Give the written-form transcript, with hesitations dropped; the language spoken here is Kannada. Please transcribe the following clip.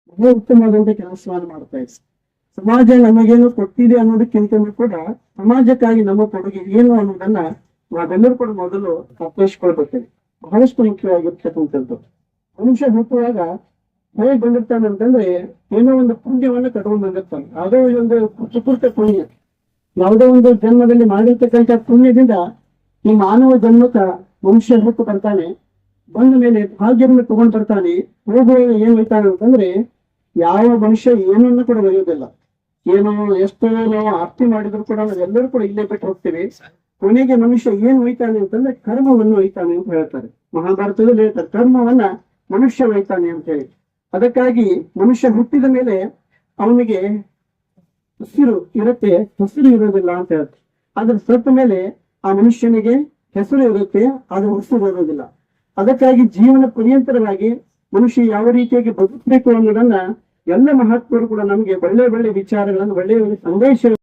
ಬಹಳ ಉತ್ತಮವಾದಂತ ಕೆಲಸವನ್ನು ಮಾಡ್ತಾ ಇದೆ. ಸಮಾಜ ನಮಗೇನು ಕೊಟ್ಟಿದೆ ಅನ್ನೋದಕ್ಕಿಂತಲೂ ಕೂಡ ಸಮಾಜಕ್ಕಾಗಿ ನಮ್ಮ ಕೊಡುಗೆ ಏನು ಅನ್ನೋದನ್ನ ನಾವೆಲ್ಲರೂ ಕೂಡ ಮೊದಲು ಅರ್ಥೈಸ್ಕೊಳ್ಬೇಕು. ಬಹಳಷ್ಟು ಮುಖ್ಯವಾಗಿರ್ತಕ್ಕಂಥದ್ದು. ಮನುಷ್ಯ ಹುಟ್ಟುವಾಗ ಹೇಗೆ ಬಂದಿರ್ತಾನೆ ಅಂತಂದ್ರೆ ಏನೋ ಒಂದು ಪುಣ್ಯವನ್ನ ಕಟ್ಕೊಂಡು ಬಂದಿರ್ತಾನೆ. ಯಾವುದೋ ಒಂದು ಸುಕೃತ ಪುಣ್ಯ, ಯಾವುದೋ ಒಂದು ಜನ್ಮದಲ್ಲಿ ಮಾಡಿರ್ತಕ್ಕಂಥ ಪುಣ್ಯದಿಂದ ಈ ಮಾನವ ಜನ್ಮಕ್ಕ ಮನುಷ್ಯ ಹುಟ್ಟು ಬರ್ತಾನೆ. ಬಂದ ಮೇಲೆ ಭಾಗ್ಯವನ್ನು ತಗೊಂಡ್ ಬರ್ತಾನೆ. ಹೋಗುವಾಗ ಏನ್ ಒಯ್ತಾನೆ ಅಂತಂದ್ರೆ ಯಾವ ಮನುಷ್ಯ ಏನನ್ನ ಕೂಡ ಒಯ್ಯೋದಿಲ್ಲ. ಏನೋ ಎಷ್ಟೋ ನಾವು ಆರ್ತಿ ಮಾಡಿದ್ರು ಕೂಡ ನಾವೆಲ್ಲರೂ ಕೂಡ ಇಲ್ಲೇ ಬಿಟ್ಟು ಹೋಗ್ತೀವಿ. ಕೊನೆಗೆ ಮನುಷ್ಯ ಏನ್ ಒಯ್ತಾನೆ ಅಂತಂದ್ರೆ ಕರ್ಮವನ್ನು ಒಯ್ತಾನೆ ಅಂತ ಹೇಳ್ತಾರೆ. ಮಹಾಭಾರತದಲ್ಲಿ ಹೇಳ್ತಾರೆ ಕರ್ಮವನ್ನ ಮನುಷ್ಯ ಒಯ್ತಾನೆ ಅಂತ ಹೇಳಿ. ಅದಕ್ಕಾಗಿ ಮನುಷ್ಯ ಹುಟ್ಟಿದ ಮೇಲೆ ಅವನಿಗೆ ಹಸಿರು ಇರುತ್ತೆ, ಹೆಸರು ಇರೋದಿಲ್ಲ ಅಂತ ಹೇಳ್ತಾರೆ. ಆದ್ರೆ ಸತ್ತ ಮೇಲೆ ಆ ಮನುಷ್ಯನಿಗೆ ಹೆಸರು ಇರುತ್ತೆ, ಆದ್ರೆ ಹೆಸರು ಇರೋದಿಲ್ಲ. ಅದಕ್ಕಾಗಿ ಜೀವನ ಪರ್ಯಂತರವಾಗಿ ಮನುಷ್ಯ ಯಾವ ರೀತಿಯಾಗಿ ಬದುಕಬೇಕು ಅನ್ನೋದನ್ನ ಎಲ್ಲ ಮಹಾತ್ಮರು ಕೂಡ ನಮ್ಗೆ ಒಳ್ಳೆ ಒಳ್ಳೆ ವಿಚಾರಗಳನ್ನು, ಒಳ್ಳೆಯ ಸಂದೇಶ